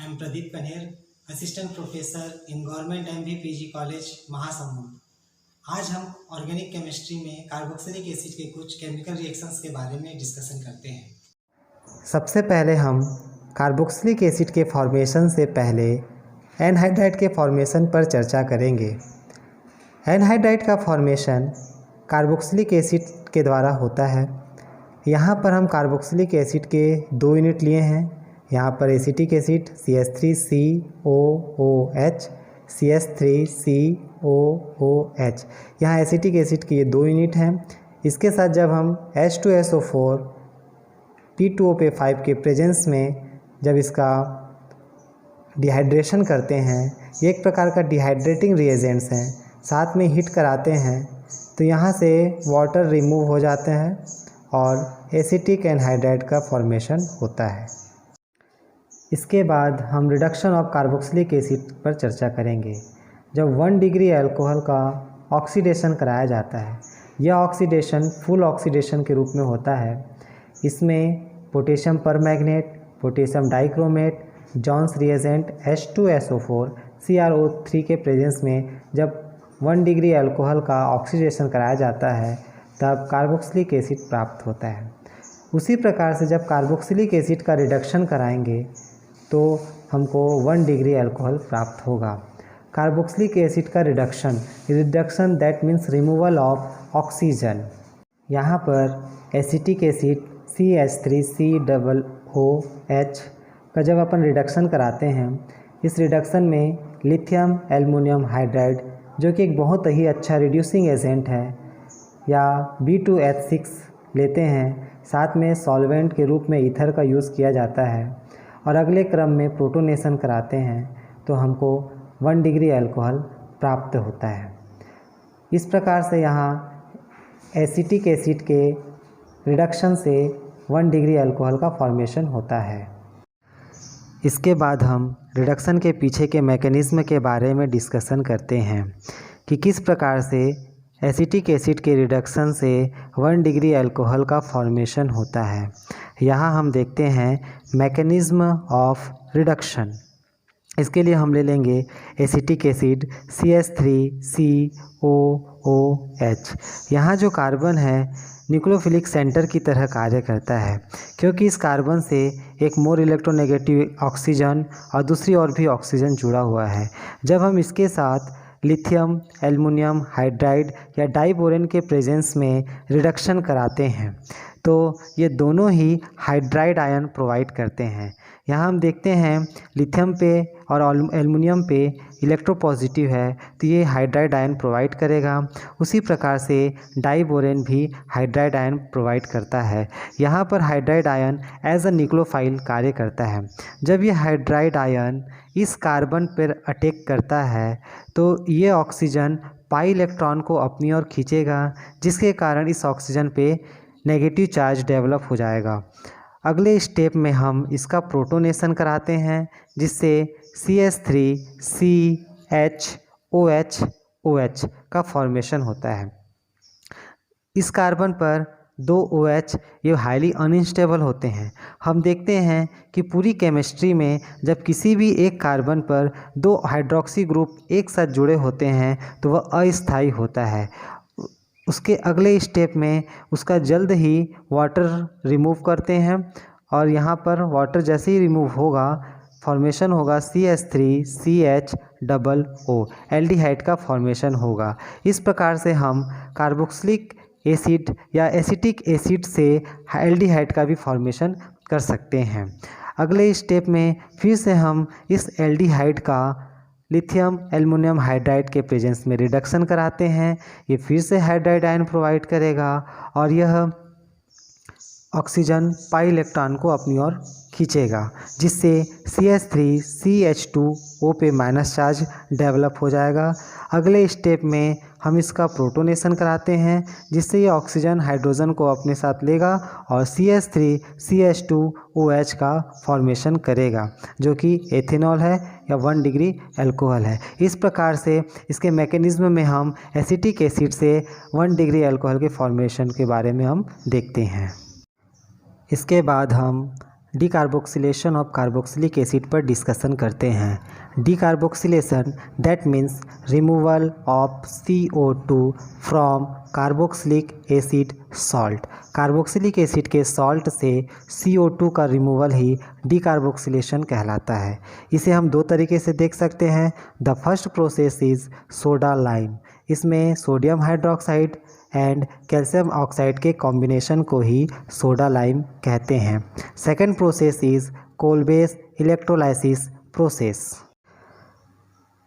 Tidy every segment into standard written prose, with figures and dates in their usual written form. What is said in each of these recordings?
I am Pradeep Kanher, assistant professor in government MV PG college Mahasamund. आज हम organic chemistry में carboxylic acid के कुछ केमिकल रिएक्शंस के बारे में डिस्कशन करते हैं। सबसे पहले हम कार्बोक्सिलिक एसिड के फॉर्मेशन से पहले एनहाइड्राइड के फॉर्मेशन पर चर्चा करेंगे। एनहाइड्राइड का फॉर्मेशन कार्बोक्सिलिक एसिड के द्वारा होता है। यहाँ पर हम कार्बोक्सिलिक एसिड के दो यूनिट लिए हैं। यहाँ पर एसिटिक एसिड CH3COOH, CH3COOH। यहाँ एसिटिक एसिड के ये दो यूनिट हैं। इसके साथ जब हम H2SO4 T2O5 के प्रेजेंस में जब इसका डिहाइड्रेशन करते हैं, ये एक प्रकार का डिहाइड्रेटिंग रिएजेंट्स हैं, साथ में हीट कराते हैं तो यहाँ से वाटर रिमूव हो जाते हैं और एसिटिक एनहाइड्राइड का फॉर्मेशन होता है। इसके बाद हम रिडक्शन ऑफ कार्बोक्सिलिक एसिड पर चर्चा करेंगे। जब 1 डिग्री अल्कोहल का ऑक्सीडेशन कराया जाता है, यह ऑक्सीडेशन फुल ऑक्सीडेशन के रूप में होता है। इसमें potassium permanganate, potassium dichromate, Johns reagent H2SO4 CrO3 के प्रेजेंस में जब 1 डिग्री अल्कोहल का ऑक्सीडेशन कराया जाता है तब कार्बोक्सिलिक एसिड प्राप्त होता है। उसी प्रकार से जब कार्बोक्सिलिक एसिड का रिडक्शन कराएंगे तो हमको 1 डिग्री अल्कोहल प्राप्त होगा। कार्बोक्सिलिक एसिड का reduction that means removal of oxygen. यहाँ पर एसिटिक एसिड CH3COOH का जब अपन रिडक्शन कराते हैं, इस रिडक्शन में लिथियम एल्युमिनियम हाइड्राइड जो कि एक बहुत ही अच्छा रिड्यूसिंग एजेंट है या B2H6 लेते हैं, साथ में सॉल्वेंट के रूप में ईथर का यूज़ किया जाता है और अगले क्रम में प्रोटोनेशन कराते हैं तो हमको 1 डिग्री अल्कोहल प्राप्त होता है। इस प्रकार से यहाँ एसिटिक एसिड के रिडक्शन से 1 डिग्री अल्कोहल का फॉर्मेशन होता है। इसके बाद हम रिडक्शन के पीछे के मैकेनिज़्म के बारे में डिस्कशन करते हैं कि किस प्रकार से एसिटिक एसिड के रिडक्शन से 1 डिग्री अल्कोहल का फॉर्मेशन होता है। यहाँ हम देखते हैं मैकेनिज़्म ऑफ रिडक्शन। इसके लिए हम ले लेंगे एसिटिक एसिड CH3COOH। यहाँ जो कार्बन है न्यूक्लियोफिलिक सेंटर की तरह कार्य करता है, क्योंकि इस कार्बन से एक मोर इलेक्ट्रोनेगेटिव ऑक्सीजन और दूसरी और भी ऑक्सीजन जुड़ा हुआ है। जब हम इसके साथ लिथियम एल्युमिनियम हाइड्राइड या डाइबोरेन के प्रेजेंस में रिडक्शन कराते हैं तो ये दोनों ही हाइड्राइड आयन प्रोवाइड करते हैं। यहाँ हम देखते हैं लिथियम पे और एल्युमिनियम पे इलेक्ट्रोपॉजिटिव है तो ये हाइड्राइड आयन प्रोवाइड करेगा। उसी प्रकार से डाइबोरेन भी हाइड्राइड आयन प्रोवाइड करता है। यहाँ पर hydride ion as a nucleophile कार्य करता है। जब ये हाइड्राइड आयन इस कार्बन पर अटैक करता है तो ये ऑक्सीजन पाई इलेक्ट्रॉन को अपनी ओर खींचेगा, जिसके कारण इस ऑक्सीजन पे नेगेटिव चार्ज डेवलप हो जाएगा। अगले स्टेप में हम इसका प्रोटोनेशन कराते हैं, जिससे CH3CHOOH का फॉर्मेशन होता है। इस कार्बन पर 2 OH ये हाईली अनस्टेबल होते हैं। हम देखते हैं कि पूरी केमिस्ट्री में जब किसी भी एक कार्बन पर 2 हाइड्रोक्सी ग्रुप एक साथ जुड़े होते हैं तो वह अस्थायी होता है। उसके अगले स्टेप में उसका जल्द ही वाटर रिमूव करते हैं और यहाँ पर वाटर जैसे ही रिमूव होगा फॉर्मेशन होगा CH3CHOO, एल्डिहाइड का फॉर्मेशन होगा। इस प्रकार से हम कार्बोक्सिलिक एसिड या एसिटिक एसिड से एल्डिहाइड का भी फॉर्मेशन कर सकते हैं। अगले स्टेप में फिर से हम इस एल्डिहाइड का लिथियम एल्युमिनियम हाइड्राइड के प्रेजेंस में रिडक्शन कराते हैं। ये फिर से हाइड्राइड आयन प्रोवाइड करेगा और यह ऑक्सीजन पाई इलेक्ट्रॉन को अपनी ओर खींचेगा, जिससे CH3CH2O पे माइनस चार्ज डेवलप हो जाएगा। अगले स्टेप में हम इसका प्रोटोनेशन कराते हैं, जिससे ये ऑक्सीजन हाइड्रोजन को अपने साथ लेगा और CH3CH2OH का फॉर्मेशन करेगा, जो कि एथेनॉल है या 1 डिग्री अल्कोहल है। इस प्रकार से इसके मैकेनिज्म में हम एसिटिक एसिड से 1 डिग्री अल्कोहल के फॉर्मेशन के बारे में हम देखते हैं। इसके बाद हम डीकार्बोक्सिलेशन ऑफ कार्बोक्सिलिक एसिड पर डिस्कशन करते हैं। Decarboxylation that means removal of CO2 from carboxylic acid salt. Carboxylic acid के सॉल्ट से CO2 का रिमूवल ही डीकार्बोक्सिलेशन कहलाता है। इसे हम दो तरीके से देख सकते हैं। The first process is soda lime. इसमें sodium hydroxide and calcium oxide के कॉम्बिनेशन को ही सोडा लाइम कहते हैं। Second process is Kolbe's electrolysis process.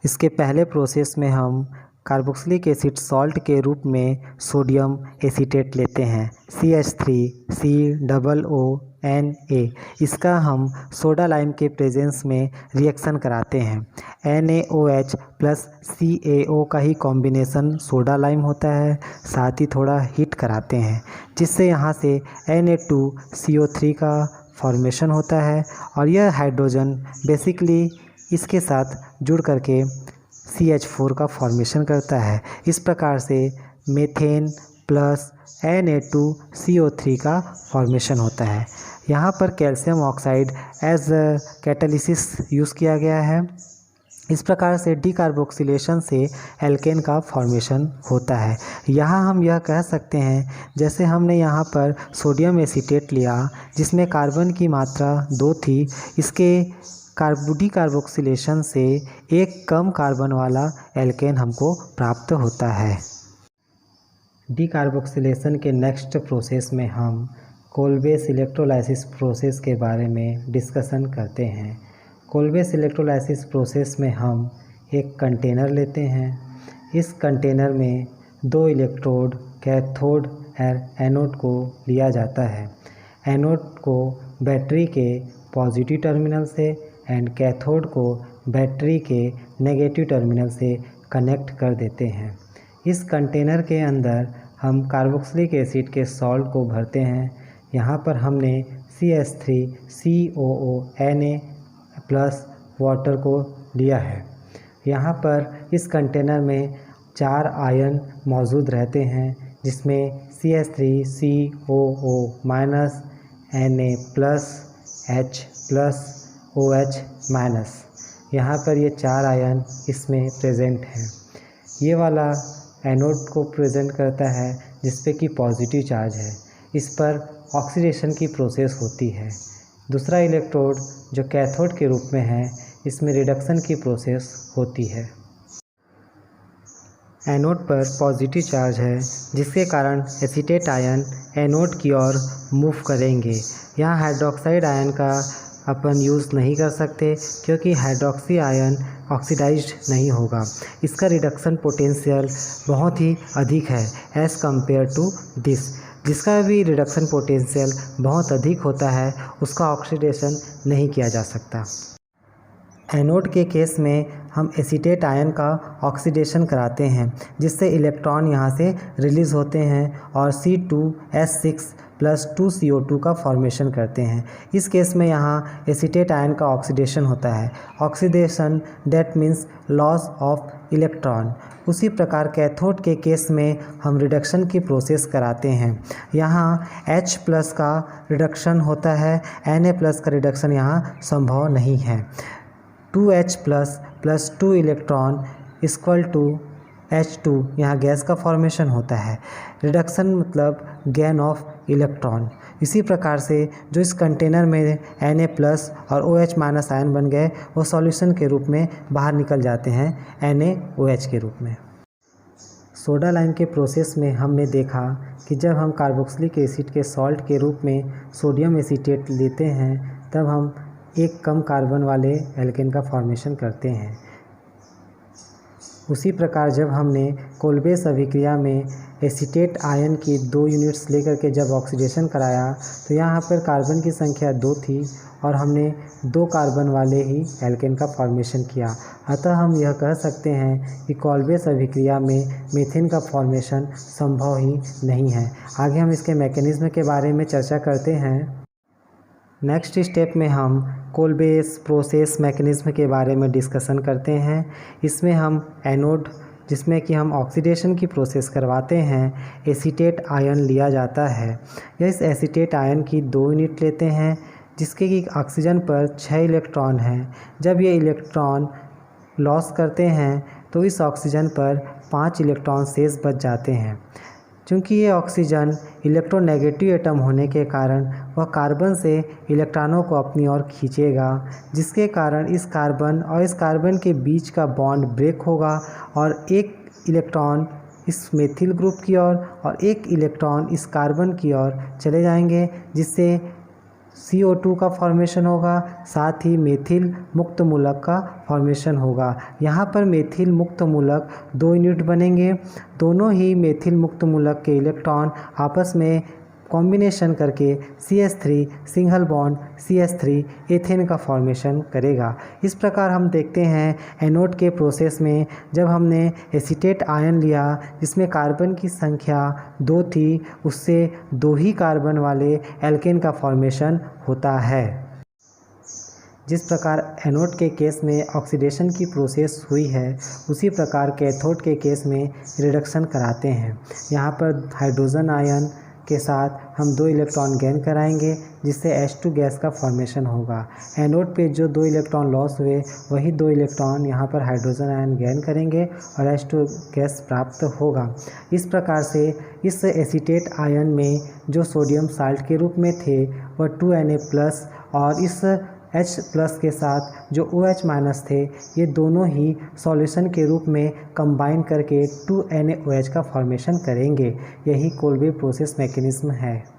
इसके पहले प्रोसेस में हम कार्बोक्सिलिक एसिड सॉल्ट के रूप में सोडियम एसीटेट लेते हैं CH3COONA। इसका हम सोडा लाइम के प्रेजेंस में रिएक्शन कराते हैं। NaOH प्लस CaO का ही कॉम्बिनेशन सोडा लाइम होता है। साथ ही थोड़ा हीट कराते हैं जिससे यहाँ से Na2CO3 का फॉर्मेशन होता है और यह हाइड्रोजन बेसिकली इसके साथ जुड़ करके CH4 का फॉर्मेशन करता है। इस प्रकार से मीथेन प्लस Na2CO3 का फॉर्मेशन होता है। यहाँ पर calcium oxide as catalysis use किया गया है। इस प्रकार से डीकार्बोक्सिलेशन से एल्केन का फॉर्मेशन होता है। यहाँ हम यह कह सकते हैं जैसे हमने यहाँ पर सोडियम एसीटेट लिया जिसमें कार्बन की मात्रा 2 थी, इसके डीकार्बोक्सिलेशन से एक कम कार्बन वाला एल्केन हमको प्राप्त होता है। डीकार्बोक्सिलेशन के नेक्स्ट प्रोसेस में हम कोलबेस इलेक्ट्रोलाइसिस प्रोसेस के बारे में डिस्कशन करते हैं। कोलबेस इलेक्ट्रोलाइसिस प्रोसेस में हम एक कंटेनर लेते हैं। इस कंटेनर में 2 इलेक्ट्रोड कैथोड और एनोड को लिया जाता है। एनोड को बैटरी के पॉजिटिव टर्मिनल से एंड कैथोड को बैटरी के नेगेटिव टर्मिनल से कनेक्ट कर देते हैं। इस कंटेनर के अंदर हम कार्बोक्सिलिक एसिड के सॉल्ट को भरते हैं। यहाँ पर हमने CH3COONA प्लस वाटर को लिया है। यहाँ पर इस कंटेनर में 4 आयन मौजूद रहते हैं जिसमें CH3COO minus Na plus H plus OH minus. यहाँ पर ये 4 आयन इसमें प्रेजेंट हैं। ये वाला एनोड को प्रेजेंट करता है जिस पे कि पॉजिटिव चार्ज है। इस पर ऑक्सीडेशन की प्रोसेस होती है। दूसरा इलेक्ट्रोड जो कैथोड के रूप में है इसमें रिडक्शन की प्रोसेस होती है। एनोड पर पॉजिटिव चार्ज है जिसके कारण एसीटेट आयन एनोड की ओर मूव करेंगे। यहाँ हाइड्रोक्साइड आयन का अपन यूज़ नहीं कर सकते क्योंकि हाइड्रोक्सी आयन ऑक्सीडाइज्ड नहीं होगा। इसका रिडक्शन पोटेंशियल बहुत ही अधिक है एज़ कम्पेयर टू दिस। जिसका भी रिडक्शन पोटेंशियल बहुत अधिक होता है उसका ऑक्सीडेशन नहीं किया जा सकता। एनोड के केस में हम एसीटेट आयन का ऑक्सीडेशन कराते हैं जिससे इलेक्ट्रॉन यहाँ से रिलीज़ होते हैं और C2H6 प्लस 2CO2 का फॉर्मेशन करते हैं। इस केस में यहाँ एसीटेट आयन का ऑक्सीडेशन होता है। Oxidation that means loss of electron. उसी प्रकार कैथोड के केस में हम रिडक्शन की प्रोसेस कराते हैं। यहाँ H प्लस का रिडक्शन होता है, Na प्लस का रिडक्शन यहाँ संभव नहीं है। 2H plus plus 2 electron equal to H2 यहाँ गैस का फॉर्मेशन होता है। रिडक्शन मतलब गेन ऑफ इलेक्ट्रॉन। इसी प्रकार से जो इस कंटेनर में Na प्लस और OH माइनस आयन बन गए वो सॉल्यूशन के रूप में बाहर निकल जाते हैं NaOH के रूप में। सोडा लाइम के प्रोसेस में हमने देखा कि जब हम कार्बोक्सिलिक एसिड के सॉल्ट के रूप में सोडियम एसीटेट लेते हैं तब हम एक कम कार्बन वाले एल्केन का फॉर्मेशन करते हैं। उसी प्रकार जब हमने कोलबेस अभिक्रिया में एसीटेट आयन की 2 यूनिट्स लेकर के जब ऑक्सीडेशन कराया तो यहाँ पर कार्बन की संख्या 2 थी और हमने 2 कार्बन वाले ही एल्केन का फॉर्मेशन किया। अतः हम यह कह सकते हैं कि कोलबेस अभिक्रिया में मीथेन का फॉर्मेशन संभव ही नहीं है। आगे हम इसके मैकेनिज्म के बारे में चर्चा करते हैं। नेक्स्ट स्टेप में हम कोलबेस प्रोसेस मैकेनिज्म के बारे में डिस्कशन करते हैं। इसमें हम एनोड जिसमें कि हम ऑक्सीडेशन की प्रोसेस करवाते हैं एसीटेट आयन लिया जाता है। इस एसीटेट आयन की 2 यूनिट लेते हैं जिसके कि ऑक्सीजन पर 6 इलेक्ट्रॉन हैं। जब ये इलेक्ट्रॉन लॉस करते हैं तो इस ऑक्सीजन पर 5 इलेक्ट्रॉन शेष बच जाते हैं। चूँकि ये ऑक्सीजन इलेक्ट्रोनेगेटिव एटम होने के कारण वह कार्बन से इलेक्ट्रॉनों को अपनी ओर खींचेगा, जिसके कारण इस कार्बन के बीच का बॉन्ड ब्रेक होगा और एक इलेक्ट्रॉन इस मेथिल ग्रुप की ओर और एक इलेक्ट्रॉन इस कार्बन की ओर चले जाएंगे, जिससे CO2 का फॉर्मेशन होगा, साथ ही मेथिल मुक्त मूलक का फॉर्मेशन होगा। यहाँ पर मेथिल मुक्त मूलक 2 यूनिट बनेंगे। दोनों ही मेथिल मुक्त मूलक के इलेक्ट्रॉन आपस में कॉम्बिनेशन करके CH3 single bond CH3 ethane का फॉर्मेशन करेगा। इस प्रकार हम देखते हैं एनोड के प्रोसेस में जब हमने एसीटेट आयन लिया जिसमें कार्बन की संख्या 2 थी, उससे 2 ही कार्बन वाले एल्केन का फॉर्मेशन होता है। जिस प्रकार एनोड के केस में ऑक्सीडेशन की प्रोसेस हुई है, उसी प्रकार कैथोड के केस में रिडक्शन कराते हैं। यहाँ पर हाइड्रोजन आयन के साथ हम 2 इलेक्ट्रॉन गेन कराएंगे, जिससे H2 गैस का फॉर्मेशन होगा। एनोड पे जो 2 इलेक्ट्रॉन लॉस हुए वही 2 इलेक्ट्रॉन यहाँ पर हाइड्रोजन आयन गेन करेंगे और H2 गैस प्राप्त होगा। इस प्रकार से इस एसीटेट आयन में जो सोडियम साल्ट के रूप में थे वह 2Na+ और इस H+ के साथ जो OH- थे, ये दोनों ही सॉल्यूशन के रूप में कंबाइन करके 2NaOH का फॉर्मेशन करेंगे। यही कोल्बे प्रोसेस मैकेनिज्म है।